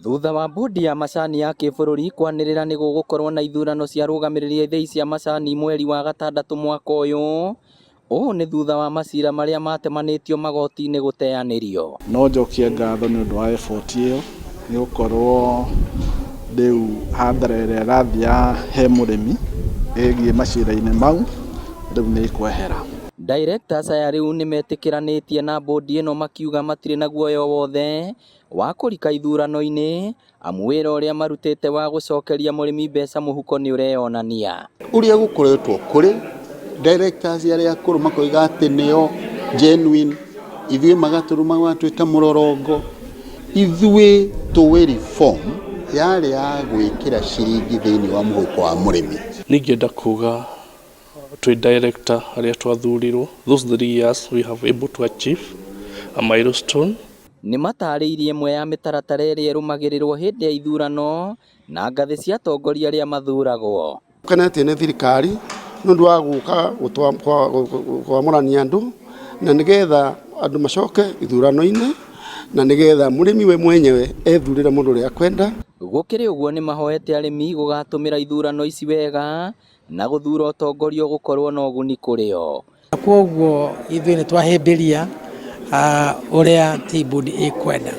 Thutha wa bodi ya macani ya kĩbũrũri kwanĩrĩra nĩ gũgũkorwo na ithurano cia rũgamĩrĩri ithĩi cia macani mweri wa gatandatũ mwaka ũyũ. Ũũ nĩ thutha wa macira marĩa matemanĩtio magoti-inĩ gũteanĩrio. No njokie ngatho nĩ ũndũ wa effort ĩyo, nĩ gũkorwo rĩu hathara ĩrĩa ĩrathiĩ he mũrĩmi ĩgiĩ macira-inĩ mau rĩu nĩ ikwehera. Directors aya rĩu nĩ metĩkĩranĩtie na bodi ĩno makiuga matirĩ na guoya wothe wa kũrika ithurano-inĩ, amu wĩra ũrĩa marutĩte wa gũcokeria mũrĩmi mbeca mũhuko nĩ ũreyonania. Ũrĩa gũkoretwo kũrĩ directors arĩa akũrũ makoiga atĩ nĩo genuine, ithuĩ magatũrũma gwatuĩka mũrorongo, ithuĩ tũĩ reform yarĩ ya gwĩkĩra ciringi thĩinĩ wa mũhuko wa mũrĩmi. Ningĩenda kuga twĩ director arĩa twathurirwo, those 3 years we have able to achieve a milestone. Nĩ matarĩirie imwe ya mĩtaratara ĩrĩa ĩrũmagĩrĩrwo hĩndĩ ya ithurano na ngathĩ cia atongoria arĩa mathuragwo. Kanete nĩ thirikari nĩ ũndũ wa gũka kwamũrania andũ na nĩgetha andũ macoke ithurano-inĩ na nĩgetha mũrĩmi we mwenyewe ethurĩre mũndũ ũrĩa akwenda. Gũkĩrĩ ũguo nĩ mahoete arĩmi gũgatũmĩra ithurano ici wega na gũthura ũtongoria gũkorwo na ũguni kũrĩ o. Kwoguo ithuĩ nĩ twahĩmbĩria ũrĩa T-Board ĩkwenda,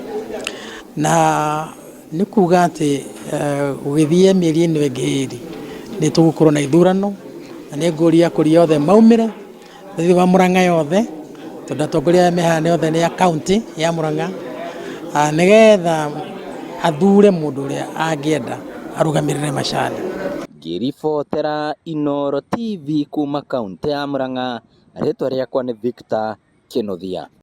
na nĩ kuga atĩ gũgĩthiĩ mĩeri ĩno ĩngĩ ĩrĩ nĩ tũgũkorwo na ithurano, na nĩ ngũria kũrĩ yothe maumĩre thĩinĩ wa Mũrang'a yothe, tondũ atongoria mĩhana yothe nĩ ya kaunti ya Mũrang'a, nĩgetha athure mũndũ ũrĩa angĩenda arũgamĩrĩre macani. Ngĩribotera Inooro TV kuma kaunti ya Mũrang'a, rĩtwa rĩakwa nĩ Victor Kĩnuthia.